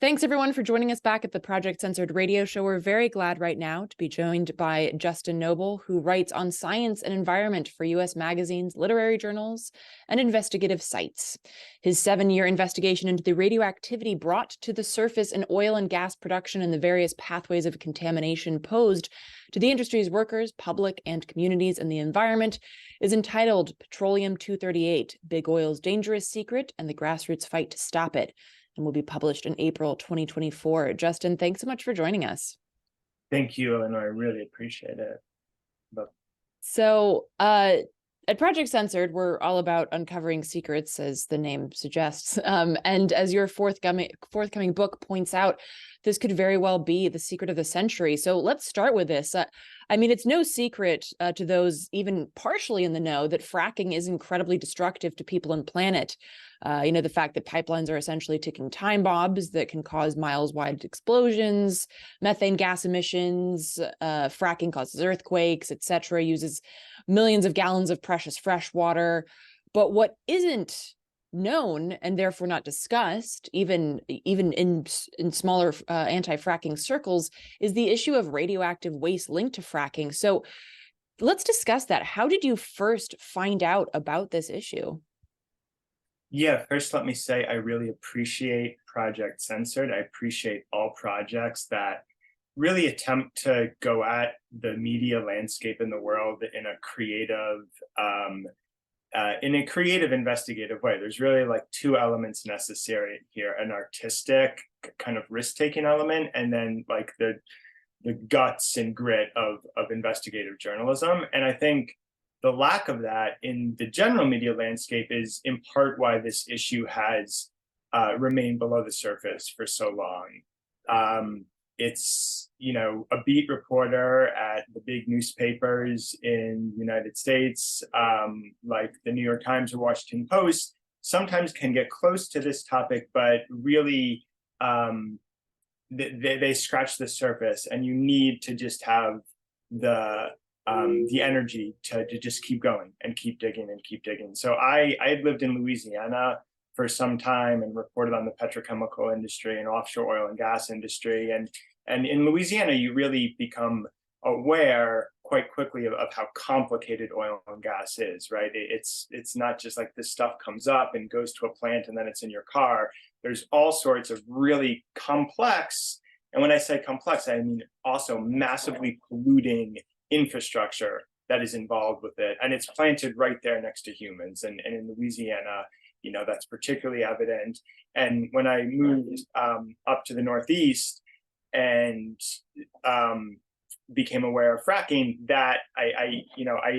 Thanks, everyone, for joining us back at the Project Censored radio show. We're very glad right now to be joined by Justin Nobel, who writes on science and environment for U.S. magazines, literary journals, and investigative sites. His 7-year investigation into the radioactivity brought to the surface in oil and gas production and the various pathways of contamination posed to the industry's workers, public, and communities and the environment is entitled Petroleum 238, Big Oil's Dangerous Secret and the Grassroots Fight to Stop It, and will be published in April 2024. Justin, thanks so much for joining us. Thank you, Eleanor. I really appreciate it. So at Project Censored, we're all about uncovering secrets, as the name suggests. And as your forthcoming book points out, this could very well be the secret of the century. So let's start with this. I mean, it's no secret to those even partially in the know that fracking is incredibly destructive to people and planet. The fact that pipelines are essentially ticking time bombs that can cause miles-wide explosions, methane gas emissions, fracking causes earthquakes, etc., uses millions of gallons of precious fresh water. But what isn't known and therefore not discussed, even in smaller anti-fracking circles, is the issue of radioactive waste linked to fracking. So let's discuss that. How did you first find out about this issue? Yeah, first let me say I really appreciate Project Censored. I appreciate all projects that really attempt to go at the media landscape in the world in a creative, investigative way. There's really like two elements necessary here: an artistic kind of risk-taking element, and then like the guts and grit of investigative journalism. And I think the lack of that in the general media landscape is in part why this issue has remained below the surface for so long. It's, a beat reporter at the big newspapers in the United States, like the New York Times or Washington Post, sometimes can get close to this topic, but really they scratch the surface, and you need to just have the energy to just keep going and keep digging and keep digging. So I had lived in Louisiana for some time and reported on the petrochemical industry and offshore oil and gas industry. And in Louisiana, you really become aware quite quickly of how complicated oil and gas is, right? It's not just like this stuff comes up and goes to a plant and then it's in your car. There's all sorts of really complex, and when I say complex, I mean also massively polluting infrastructure that is involved with it. And it's planted right there next to humans. And in Louisiana, that's particularly evident. And when I moved up to the Northeast and became aware of fracking, that I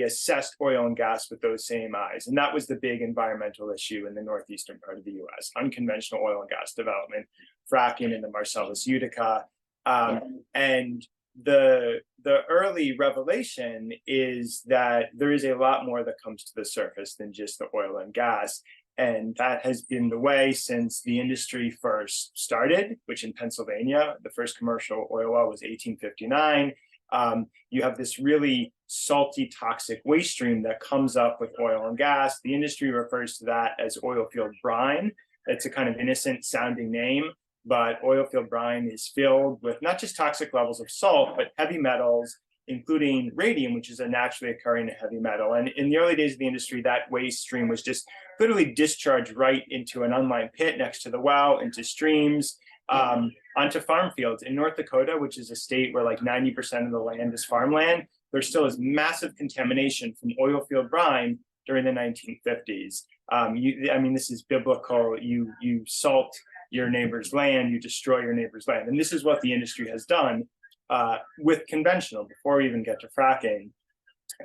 assessed oil and gas with those same eyes. And that was the big environmental issue in the northeastern part of the US: unconventional oil and gas development, fracking in the Marcellus Utica. And the early revelation is that there is a lot more that comes to the surface than just the oil and gas. And that has been the way since the industry first started, which in Pennsylvania, the first commercial oil well was 1859. You have this really salty, toxic waste stream that comes up with oil and gas. The industry refers to that as oil field brine. It's a kind of innocent sounding name, but oil field brine is filled with not just toxic levels of salt, but heavy metals, including radium, which is a naturally occurring heavy metal. And in the early days of the industry, that waste stream was just literally discharged right into an unlined pit next to the well, into streams, onto farm fields. In North Dakota, which is a state where like 90% of the land is farmland, there still is massive contamination from oil field brine during the 1950s. This is biblical. You salt your neighbor's land, you destroy your neighbor's land. And this is what the industry has done with conventional, before we even get to fracking.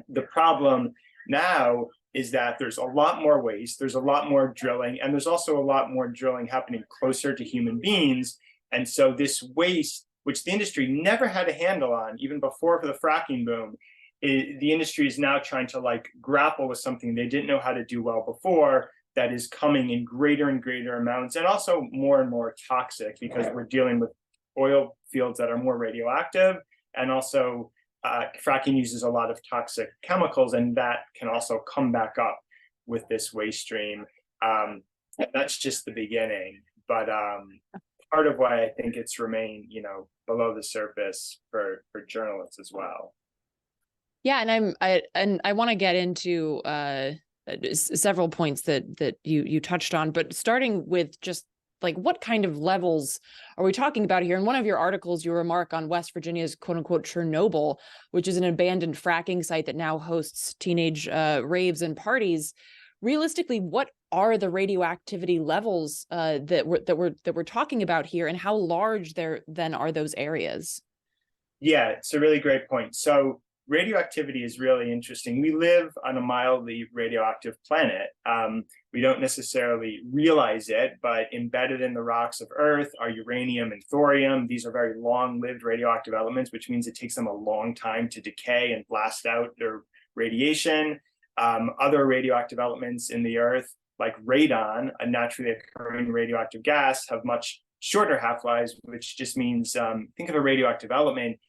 The problem now is that there's a lot more waste, there's a lot more drilling, and there's also a lot more drilling happening closer to human beings. And so this waste, which the industry never had a handle on, even before the fracking boom, the industry is now trying to grapple with something they didn't know how to do well before, that is coming in greater and greater amounts, and also more and more toxic, because we're dealing with oil fields that are more radioactive, and also fracking uses a lot of toxic chemicals, and that can also come back up with this waste stream. That's just the beginning. But part of why I think it's remained, below the surface for journalists as well. Yeah, and I want to get into several points that you touched on, but starting with just like what kind of levels are we talking about here? In one of your articles, you remark on West Virginia's quote unquote Chernobyl, which is an abandoned fracking site that now hosts teenage raves and parties. Realistically, what are the radioactivity levels that we're talking about here, and how large then are those areas? Yeah, it's a really great point. So radioactivity is really interesting. We live on a mildly radioactive planet. We don't necessarily realize it, but embedded in the rocks of Earth are uranium and thorium. These are very long-lived radioactive elements, which means it takes them a long time to decay and blast out their radiation. Other radioactive elements in the Earth, like radon, a naturally occurring radioactive gas, have much shorter half-lives, which just means, think of a radioactive element,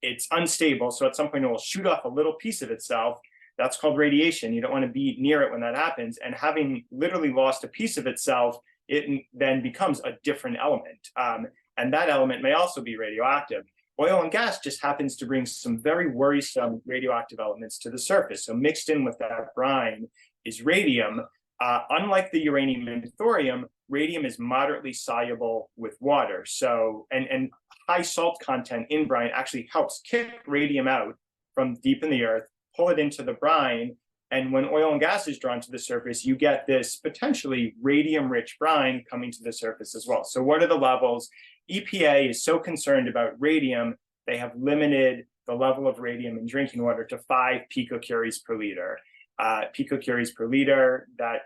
it's unstable, so at some point it will shoot off a little piece of itself. That's called radiation. You don't want to be near it when that happens. And having literally lost a piece of itself, it then becomes a different element. And that element may also be radioactive. Oil and gas just happens to bring some very worrisome radioactive elements to the surface. So mixed in with that brine is radium. Unlike the uranium and thorium, radium is moderately soluble with water. So, and high salt content in brine actually helps kick radium out from deep in the earth, pull it into the brine. And when oil and gas is drawn to the surface, you get this potentially radium-rich brine coming to the surface as well. So what are the levels? EPA is so concerned about radium, they have limited the level of radium in drinking water to 5 picocuries per liter. Picocuries per liter, that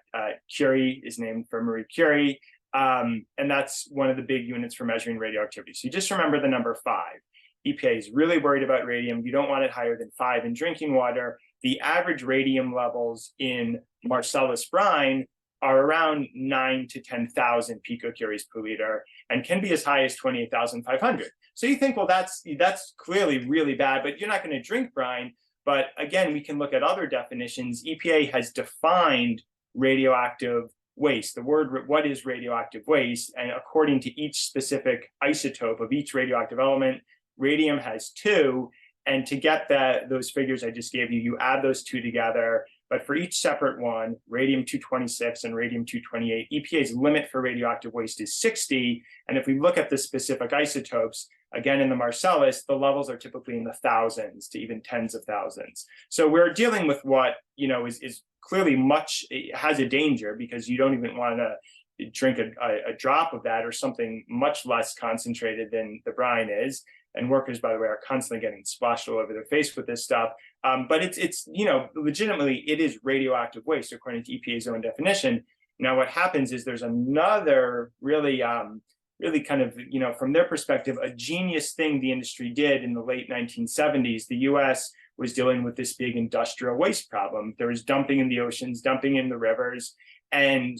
Curie is named for Marie Curie, and that's one of the big units for measuring radioactivity. So you just remember the number 5. EPA is really worried about radium. You don't want it higher than 5 in drinking water. The average radium levels in Marcellus brine are around 9 to 10,000 picocuries per liter and can be as high as 28,500. So you think, well, that's clearly really bad, but you're not going to drink brine. But again, we can look at other definitions. EPA has defined radioactive waste. The word, what is radioactive waste? And according to each specific isotope of each radioactive element, radium has 2. And to get those figures I just gave you, you add those 2 together. But for each separate one, radium-226 and radium-228, EPA's limit for radioactive waste is 60. And if we look at the specific isotopes, again, in the Marcellus, the levels are typically in the thousands to even tens of thousands. So we're dealing with what, is clearly has a danger, because you don't even want to drink a drop of that or something much less concentrated than the brine is. And workers, by the way, are constantly getting splashed all over their face with this stuff. But it's legitimately, it is radioactive waste according to EPA's own definition. Now, what happens is there's another really kind of, from their perspective, a genius thing the industry did in the late 1970s. The US was dealing with this big industrial waste problem. There was dumping in the oceans, dumping in the rivers, and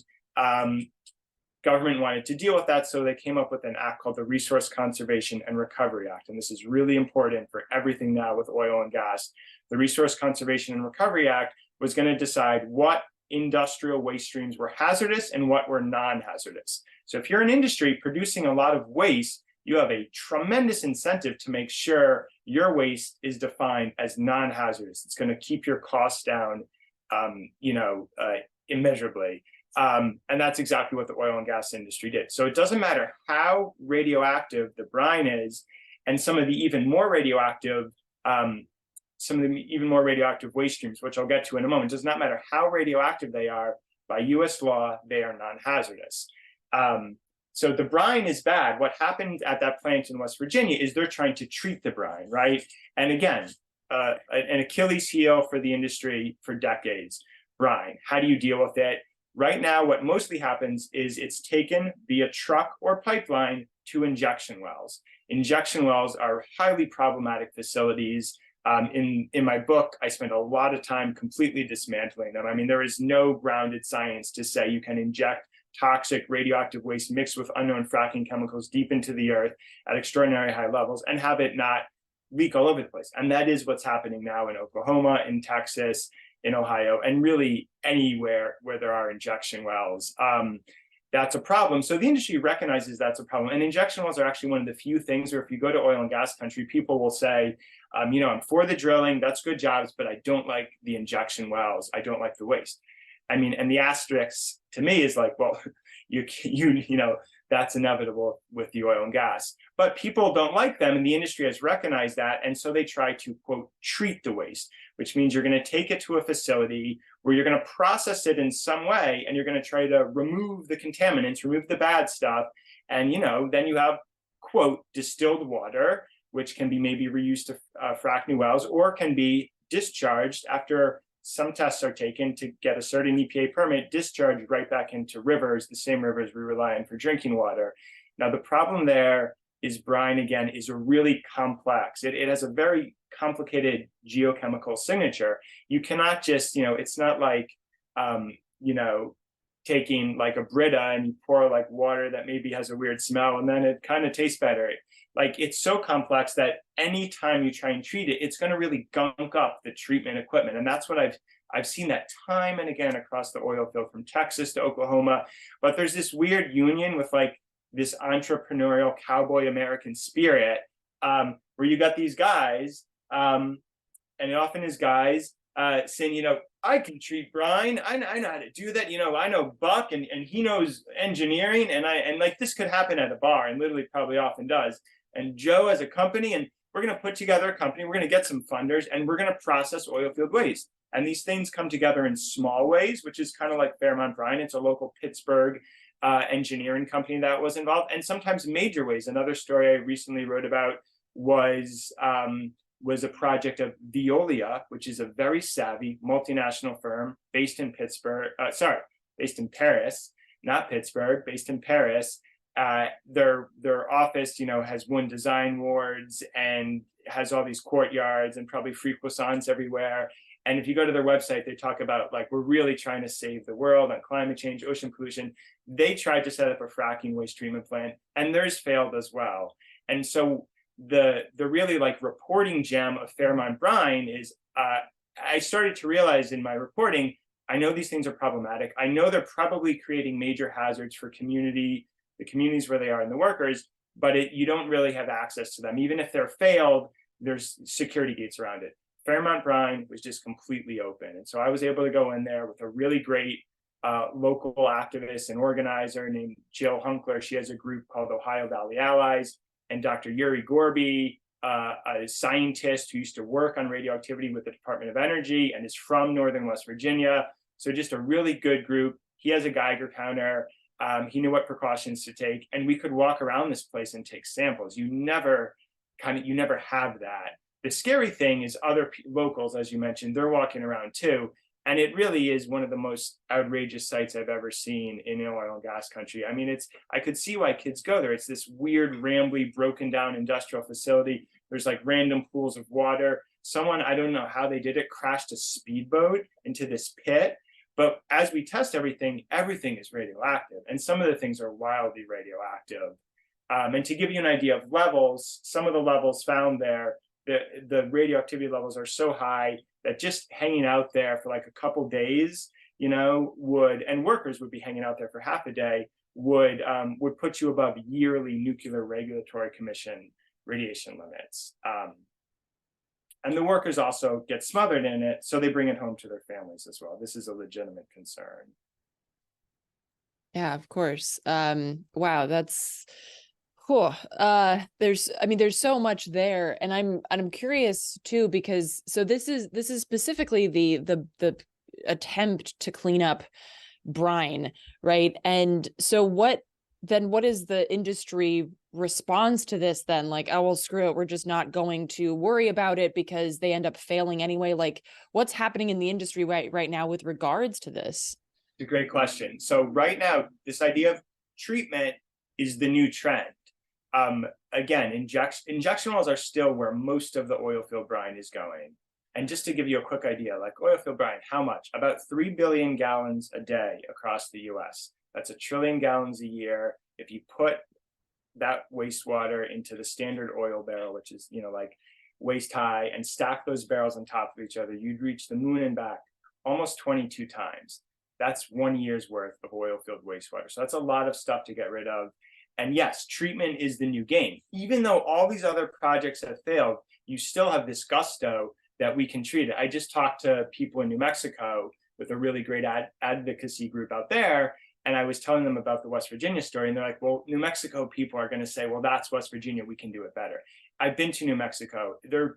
government wanted to deal with that, so they came up with an act called the Resource Conservation and Recovery Act. And this is really important for everything now with oil and gas. The Resource Conservation and Recovery Act was going to decide what industrial waste streams were hazardous and what were non-hazardous. So if you're an industry producing a lot of waste, you have a tremendous incentive to make sure your waste is defined as non-hazardous. It's going to keep your costs down, immeasurably. And that's exactly what the oil and gas industry did. So it doesn't matter how radioactive the brine is, and some of the even more radioactive waste streams, which I'll get to in a moment. It does not matter how radioactive they are. By US law, they are non-hazardous. So the brine is bad. What happened at that plant in West Virginia is they're trying to treat the brine, right? And again, an Achilles heel for the industry for decades. Brine, how do you deal with it? Right now, what mostly happens is it's taken via truck or pipeline to injection wells. Injection wells are highly problematic facilities. In my book, I spent a lot of time completely dismantling them. I mean, there is no grounded science to say you can inject toxic radioactive waste mixed with unknown fracking chemicals deep into the earth at extraordinary high levels and have it not leak all over the place. And that is what's happening now in Oklahoma, in Texas, in Ohio, and really anywhere where there are injection wells. that's a problem. So the industry recognizes that's a problem. And injection wells are actually one of the few things where if you go to oil and gas country, people will say, I'm for the drilling, that's good jobs, but I don't like the injection wells. I don't like the waste. I mean, and the asterisk to me is like, well, that's inevitable with the oil and gas. But people don't like them, and the industry has recognized that. And so they try to, quote, treat the waste, which means you're going to take it to a facility where you're going to process it in some way, and you're going to try to remove the contaminants, remove the bad stuff. And, then you have, quote, distilled water, which can be maybe reused to frack new wells, or can be discharged after some tests are taken to get a certain EPA permit, discharged right back into rivers, the same rivers we rely on for drinking water. Now, the problem there is brine, again, is really complex. It has a very complicated geochemical signature. You cannot just, it's not like, taking like a Brita and you pour like water that maybe has a weird smell and then it kind of tastes better. Like, it's so complex that anytime you try and treat it, it's going to really gunk up the treatment equipment. And that's what I've seen that time and again across the oil field from Texas to Oklahoma. But there's this weird union with like this entrepreneurial cowboy American spirit, where you got these guys, and it often is guys saying, I can treat brine. I know how to do that. I know Buck and he knows engineering, and like this could happen at a bar, and literally probably often does. And Joe has a company, and we're going to put together a company. We're going to get some funders, and we're going to process oil field waste. And these things come together in small ways, which is kind of like Fairmont Brine. It's a local Pittsburgh engineering company that was involved, and sometimes major ways. Another story I recently wrote about was a project of Veolia, which is a very savvy multinational firm based in Paris, not Pittsburgh, based in Paris. Their office, has won design awards and has all these courtyards and probably free croissants everywhere. And if you go to their website, they talk about like, we're really trying to save the world on climate change, ocean pollution. They tried to set up a fracking waste treatment plant, and theirs failed as well. And so the really like reporting gem of Fairmont Brine is I started to realize in my reporting, I know these things are problematic. I know they're probably creating major hazards for the communities where they are and the workers, but you don't really have access to them. Even if they're failed, there's security gates around it. Fairmont Brine was just completely open. And so I was able to go in there with a really great local activist and organizer named Jill Hunkler. She has a group called Ohio Valley Allies, and Dr. Yuri Gorby, a scientist who used to work on radioactivity with the Department of Energy and is from Northern West Virginia. So just a really good group. He has a Geiger counter. He knew what precautions to take, and we could walk around this place and take samples. You never have that. The scary thing is other locals, as you mentioned, they're walking around too. And it really is one of the most outrageous sights I've ever seen in oil and gas country. I mean, I could see why kids go there. It's this weird, rambly, broken down industrial facility. There's like random pools of water. Someone, I don't know how they did it, crashed a speedboat into this pit. But as we test everything is radioactive. And some of the things are wildly radioactive. And to give you an idea of levels, some of the levels found there, the radioactivity levels are so high that just hanging out there for like a couple days, and workers would be hanging out there for half a day, would put you above yearly Nuclear Regulatory Commission radiation limits. And the workers also get smothered in it, so they bring it home to their families as well. This is a legitimate concern. Yeah, of course. Wow, that's cool. There's so much there, and I'm curious too, because so this is specifically the attempt to clean up brine, right? And so what is the industry response to this then? Like, oh, well, screw it, we're just not going to worry about it because they end up failing anyway. Like, what's happening in the industry right now with regards to this? It's a great question. So right now, this idea of treatment is the new trend. Again, injection wells are still where most of the oil field brine is going. And just to give you a quick idea, like oil field brine, how much? About 3 billion gallons a day across the US. That's 1 trillion gallons a year. If you put that wastewater into the standard oil barrel, which is, like waist high, and stack those barrels on top of each other, you'd reach the moon and back almost 22 times. That's 1 year's worth of oil field wastewater. So that's a lot of stuff to get rid of. And yes, treatment is the new game. Even though all these other projects have failed, you still have this gusto that we can treat it. I just talked to people in New Mexico with a really great advocacy group out there. And I was telling them about the West Virginia story. And they're like, well, New Mexico people are going to say, well, that's West Virginia. We can do it better. I've been to New Mexico. Their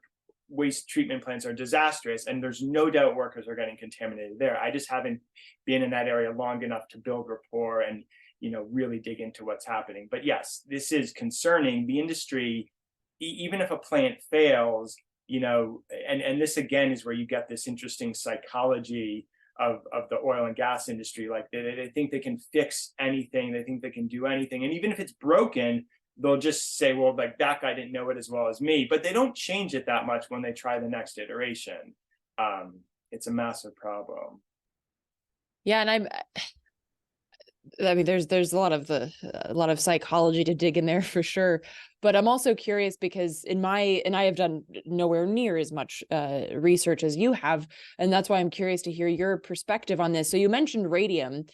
waste treatment plants are disastrous. And there's no doubt workers are getting contaminated there. I just haven't been in that area long enough to build rapport and, really dig into what's happening. But yes, this is concerning. The industry, even if a plant fails, and this again is where you get this interesting psychology of the oil and gas industry. Like they think they can fix anything, they think they can do anything, and even if it's broken, they'll just say, well, like that guy didn't know it as well as me. But they don't change it that much when they try the next iteration. It's a massive problem. Yeah, and I mean, there's a lot of psychology to dig in there for sure. But I'm also curious because I have done nowhere near as much research as you have, and that's why I'm curious to hear your perspective on this. So you mentioned radium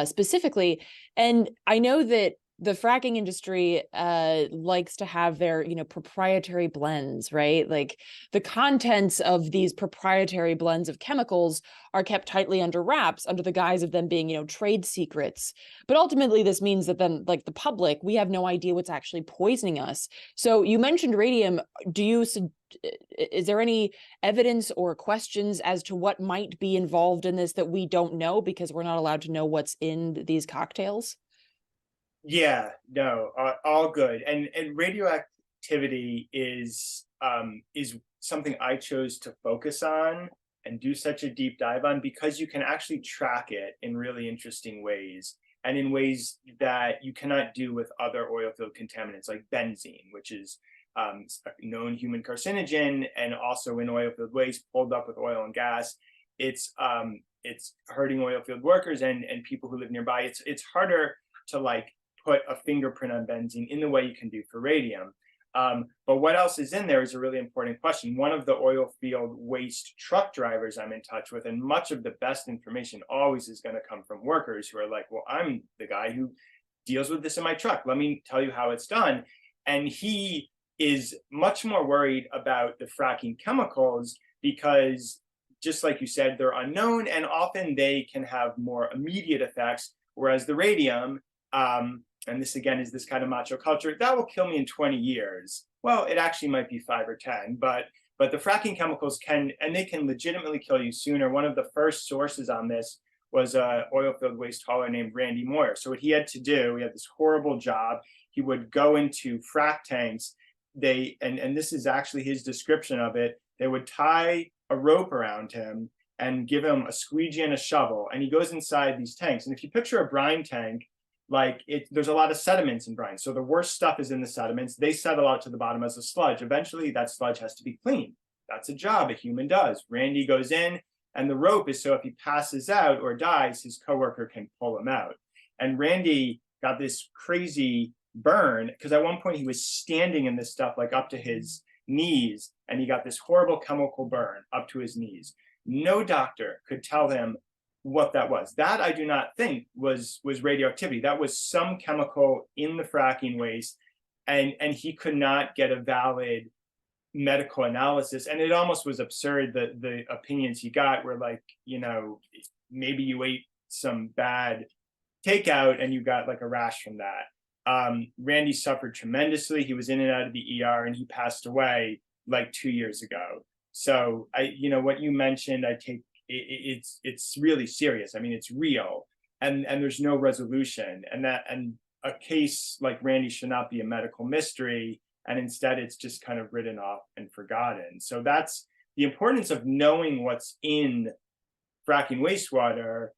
specifically, and I know that the fracking industry likes to have their, proprietary blends, right? Like the contents of these proprietary blends of chemicals are kept tightly under wraps under the guise of them being, trade secrets. But ultimately, this means that then, like the public, we have no idea what's actually poisoning us. So you mentioned radium. Is there any evidence or questions as to what might be involved in this that we don't know because we're not allowed to know what's in these cocktails? Yeah, no, all good. And radioactivity is something I chose to focus on and do such a deep dive on because you can actually track it in really interesting ways and in ways that you cannot do with other oil field contaminants like benzene, which is a known human carcinogen and also in oil field waste pulled up with oil and gas. It's hurting oil field workers and people who live nearby. It's harder to put a fingerprint on benzene in the way you can do for radium. But what else is in there is a really important question. One of the oil field waste truck drivers I'm in touch with, and much of the best information always is going to come from workers who are like, well, I'm the guy who deals with this in my truck. Let me tell you how it's done. And he is much more worried about the fracking chemicals because, just like you said, they're unknown and often they can have more immediate effects, whereas the radium, and this again is this kind of macho culture, that will kill me in 20 years. Well, it actually might be 5 or 10, but the fracking chemicals can legitimately kill you sooner. One of the first sources on this was a oil field waste hauler named Randy Moyer. So what he had to do, he had this horrible job. He would go into frack tanks. And this is actually his description of it. They would tie a rope around him and give him a squeegee and a shovel. And he goes inside these tanks. And if you picture a brine tank, there's a lot of sediments in brine. So the worst stuff is in the sediments. They settle out to the bottom as a sludge. Eventually that sludge has to be cleaned. That's a job a human does. Randy goes in and the rope is so if he passes out or dies, his coworker can pull him out. And Randy got this crazy burn because at one point he was standing in this stuff up to his knees and he got this horrible chemical burn up to his knees. No doctor could tell him what that was. That I do not think was radioactivity. That was some chemical in the fracking waste, and he could not get a valid medical analysis. And it almost was absurd that the opinions he got were maybe you ate some bad takeout and you got a rash from that. Randy suffered tremendously. He was in and out of the ER and he passed away 2 years ago. So what you mentioned, I take it's really serious. I mean, it's real, and there's no resolution, and a case like Randy should not be a medical mystery, and instead it's just kind of written off and forgotten. So that's the importance of knowing what's in fracking wastewater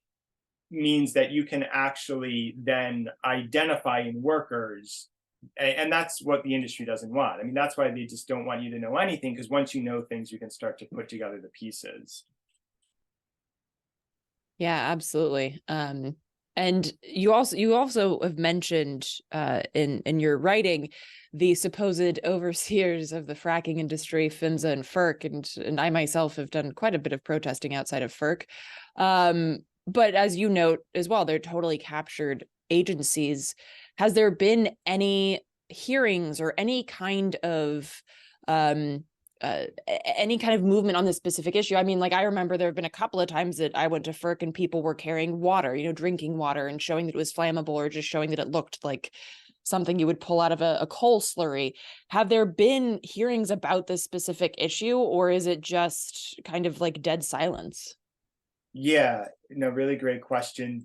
means that you can actually then identify in workers, and that's what the industry doesn't want. I mean, that's why they just don't want you to know anything, because once you know things, you can start to put together the pieces. Yeah, absolutely. And you also have mentioned in your writing the supposed overseers of the fracking industry, PHMSA and FERC, and I myself have done quite a bit of protesting outside of FERC. But as you note as well, they're totally captured agencies. Has there been any hearings or any kind of movement on this specific issue? I mean, like, I remember there have been a couple of times that I went to FERC and people were carrying water, drinking water, and showing that it was flammable, or just showing that it looked like something you would pull out of a coal slurry. Have there been hearings about this specific issue, or is it just kind of like dead silence? Yeah, no, really great question.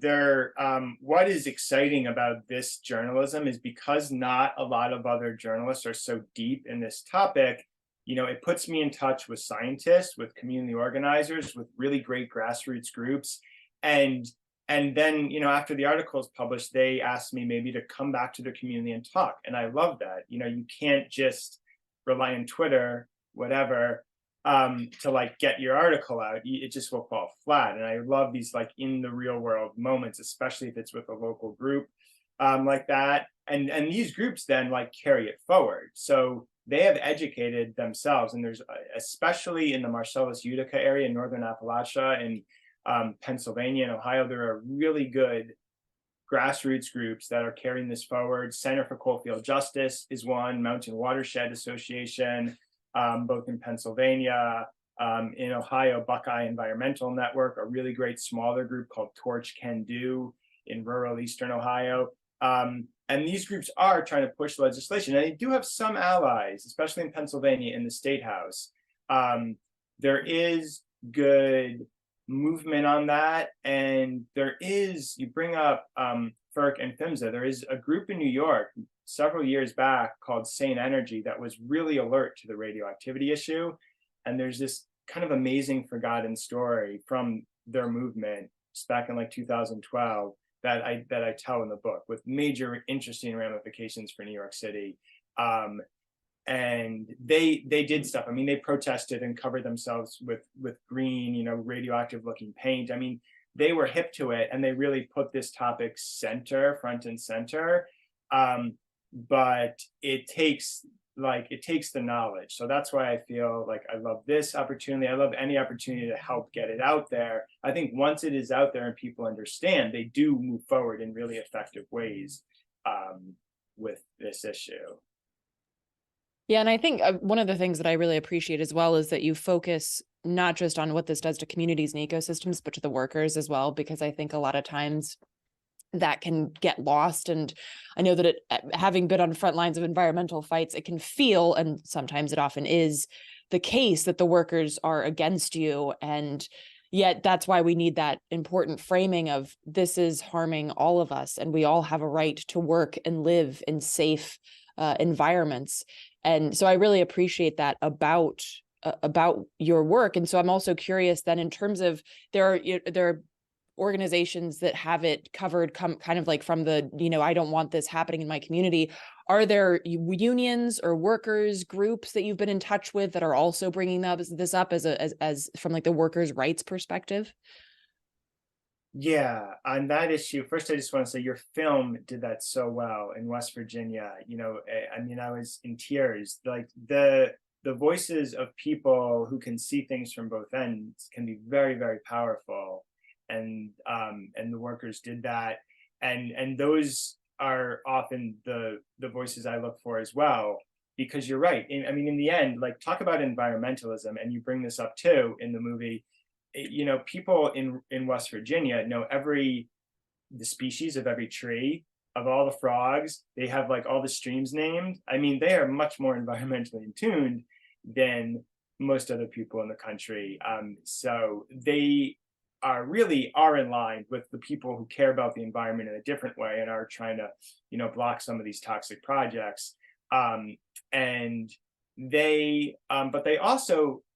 What is exciting about this journalism is because not a lot of other journalists are so deep in this topic, it puts me in touch with scientists, with community organizers, with really great grassroots groups. And then, after the article is published, they asked me maybe to come back to their community and talk. And I love that. You can't just rely on Twitter, whatever, to like get your article out. It just will fall flat. And I love these like in the real world moments, especially if it's with a local group like that. And these groups then like carry it forward. So they have educated themselves, and there's especially in the Marcellus Utica area, in northern Appalachia, and Pennsylvania and Ohio, there are really good grassroots groups that are carrying this forward. Center for Coalfield Justice is one, Mountain Watershed Association, both in Pennsylvania, in Ohio, Buckeye Environmental Network, a really great smaller group called Torch Can Do in rural Eastern Ohio. And these groups are trying to push legislation. And they do have some allies, especially in Pennsylvania in the State House. There is good movement on that. And there is, you bring up FERC and PHMSA, there is a group in New York several years back called Sane Energy that was really alert to the radioactivity issue. And there's this kind of amazing forgotten story from their movement back in like 2012 that I tell in the book, with major interesting ramifications for New York City. And they did stuff. I mean, they protested and covered themselves with green, radioactive looking paint. I mean, they were hip to it, and they really put this topic front and center. But it takes the knowledge. So that's why I feel like I love this opportunity. I love any opportunity to help get it out there. I think once it is out there and people understand, they do move forward in really effective ways with this issue. Yeah, and I think one of the things that I really appreciate as well is that you focus not just on what this does to communities and ecosystems, but to the workers as well, because I think a lot of times that can get lost. And I know that having been on the front lines of environmental fights, it can feel, and sometimes it often is, the case that the workers are against you. And yet that's why we need that important framing of this is harming all of us, and we all have a right to work and live in safe environments. And so I really appreciate that about your work. And so I'm also curious then, in terms of there are organizations that have it covered, kind of like from the, I don't want this happening in my community. Are there unions or workers groups that you've been in touch with that are also bringing this up as from like the workers' rights perspective? Yeah, on that issue, first I just want to say your film did that so well in West Virginia. I mean, I was in tears. Like the voices of people who can see things from both ends can be very, very powerful. And the workers did that. And those are often the voices I look for as well, because you're right. I mean, in the end, like, talk about environmentalism, and you bring this up too in the movie. People in West Virginia know the species of every tree, of all the frogs. They have like all the streams named. I mean, they are much more environmentally in tuned than most other people in the country. So they are in line with the people who care about the environment in a different way and are trying to, block some of these toxic projects. And but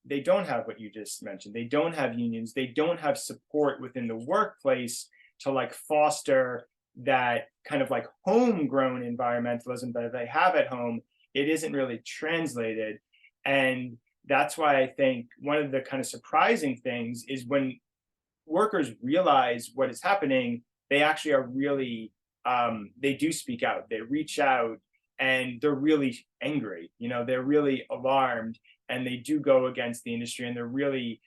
they don't have what you just mentioned. They don't have unions. They don't have support within the workplace to like foster that kind of like homegrown environmentalism that they have at home. It isn't really translated. And that's why I think one of the kind of surprising things is when workers realize what is happening, they actually are really, they do speak out. They reach out, and they're really angry. They're really alarmed. and they do go against the industry, and they're really,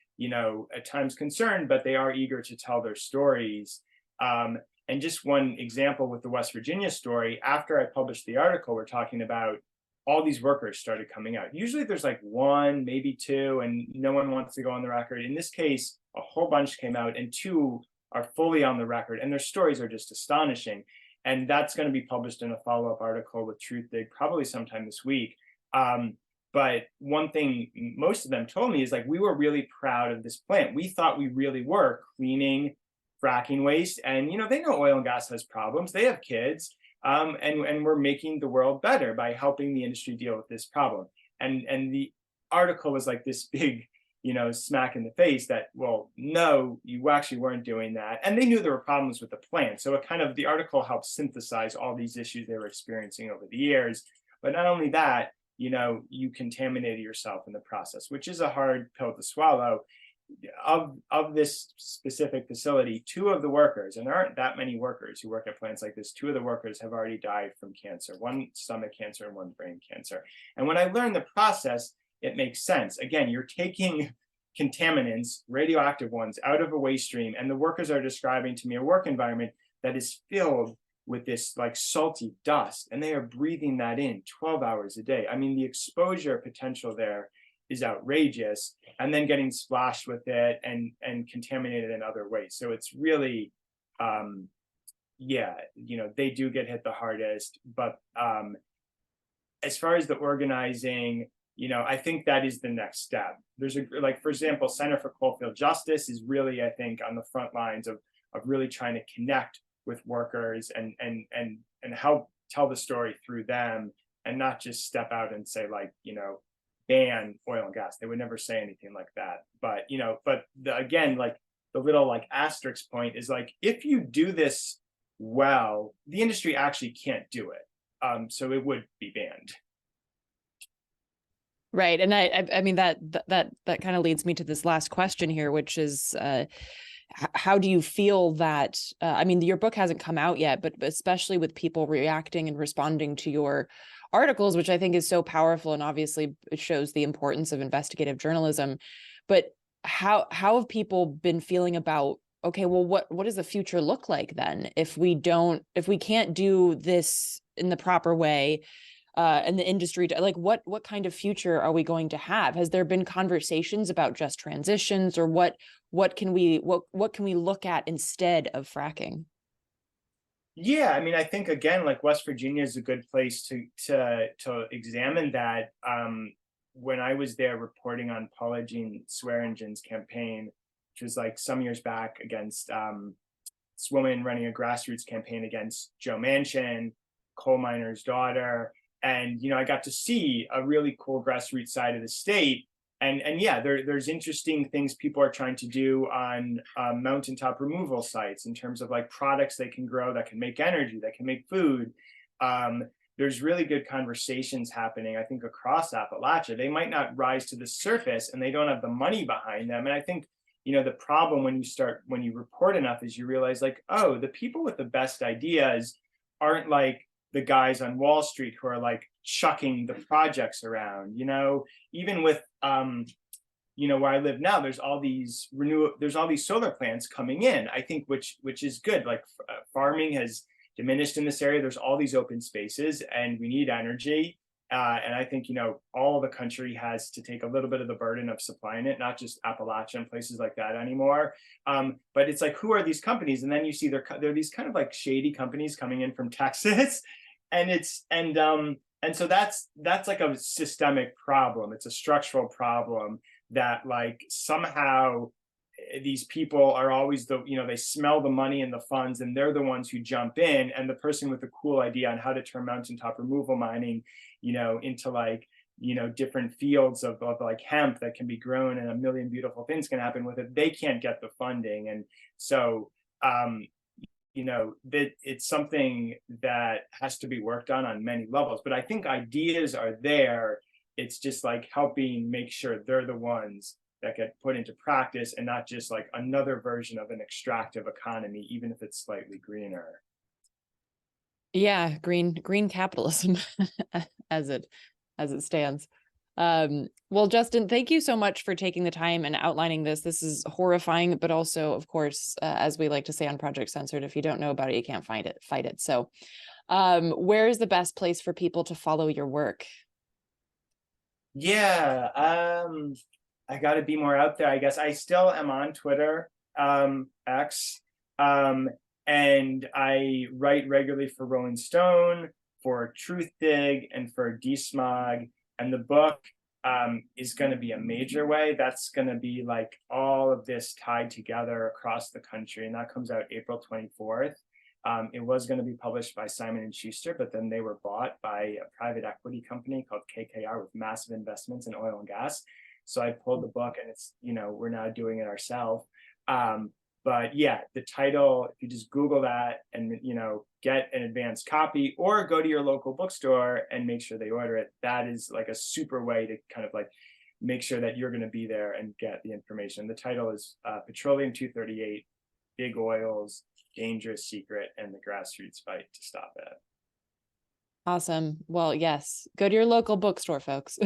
at times concerned, but they are eager to tell their stories. And just one example with the West Virginia story, after I published the article, we're talking about all these workers started coming out. Usually there's like one, maybe two, and no one wants to go on the record. In this case, a whole bunch came out, and two are fully on the record, and their stories are just astonishing. And that's going to be published in a follow-up article with Truthdig probably sometime this week. But one thing most of them told me is like, we were really proud of this plant. We thought we really were cleaning fracking waste, and they know oil and gas has problems. They have kids, and we're making the world better by helping the industry deal with this problem. And the article was like this big, smack in the face that, well, no, you actually weren't doing that. And they knew there were problems with the plant. So the article helped synthesize all these issues they were experiencing over the years. But not only that, you contaminated yourself in the process, which is a hard pill to swallow. Of this specific facility, two of the workers, and there aren't that many workers who work at plants like this, two of the workers have already died from cancer, one stomach cancer and one brain cancer. And when I learned the process, it makes sense. Again, you're taking contaminants, radioactive ones, out of a waste stream, and the workers are describing to me a work environment that is filled with this like salty dust, and they are breathing that in 12 hours a day. I mean, the exposure potential there is outrageous, and then getting splashed with it and contaminated in other ways. So it's really, they do get hit the hardest. But as far as the organizing, I think that is the next step. There's for example, Center for Coalfield Justice is really, I think, on the front lines of really trying to connect with workers and help tell the story through them, and not just step out and say ban oil and gas. They would never say anything like that. But again, the little asterisk point is if you do this well, the industry actually can't do it. So it would be banned. Right. And I mean, that kind of leads me to this last question here, which is, how do you feel that, I mean, your book hasn't come out yet, but especially with people reacting and responding to your articles, which I think is so powerful, and obviously it shows the importance of investigative journalism. But how have people been feeling about, okay, well, what does the future look like then if we can't do this in the proper way, and the industry, what kind of future are we going to have? Has there been conversations about just transitions, or what can we look at instead of fracking? Yeah, I mean, I think again, West Virginia is a good place to examine that. When I was there reporting on Paula Jean Swearingen's campaign, which was some years back against this woman running a grassroots campaign against Joe Manchin, coal miner's daughter, and I got to see a really cool grassroots side of the state. And yeah, there's interesting things people are trying to do on mountaintop removal sites in terms of products they can grow that can make energy, that can make food. There's really good conversations happening, I think, across Appalachia. They might not rise to the surface, and they don't have the money behind them. And I think, the problem when you report enough is you realize oh, the people with the best ideas aren't the guys on Wall Street who are chucking the projects around. Even with where I live now, there's all these solar plants coming in, I think, which is good. Farming has diminished in this area. There's all these open spaces, and we need energy. And I think all of the country has to take a little bit of the burden of supplying it, not just Appalachia and places like that anymore. But it's who are these companies? And then you see they're these kind of shady companies coming in from Texas, and so that's a systemic problem. It's a structural problem that somehow these people are always they smell the money and the funds, and they're the ones who jump in. And the person with the cool idea on how to turn mountaintop removal mining, into different fields of hemp that can be grown, and a million beautiful things can happen with it, they can't get the funding. And so that it's something that has to be worked on many levels. But I think ideas are there. It's just helping make sure they're the ones that get put into practice, and not just another version of an extractive economy, even if it's slightly greener. Yeah, green capitalism as it stands. Well, Justin, thank you so much for taking the time and outlining this. This is horrifying, but also, of course, as we like to say on Project Censored, if you don't know about it, you can't find it, fight it. So where is the best place for people to follow your work? Yeah, I got to be more out there, I guess. I still am on Twitter, X, and I write regularly for Rolling Stone, for Truth Dig, and for DSmog. And the book is going to be a major way. That's going to be like all of this tied together across the country, and that comes out April 24th. It was going to be published by Simon & Schuster, but then they were bought by a private equity company called KKR with massive investments in oil and gas. So I pulled the book, and it's, we're now doing it ourselves. But yeah, the title, if you just Google that and, get an advanced copy or go to your local bookstore and make sure they order it, that is like a super way to kind of like make sure that you're going to be there and get the information. The title is Petroleum 238, Big Oil's Dangerous Secret and the Grassroots Fight to Stop It. Awesome. Well, yes, go to your local bookstore, folks.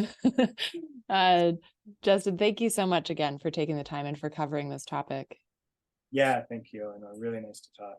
Justin, thank you so much again for taking the time and for covering this topic. Yeah, thank you. And really nice to talk.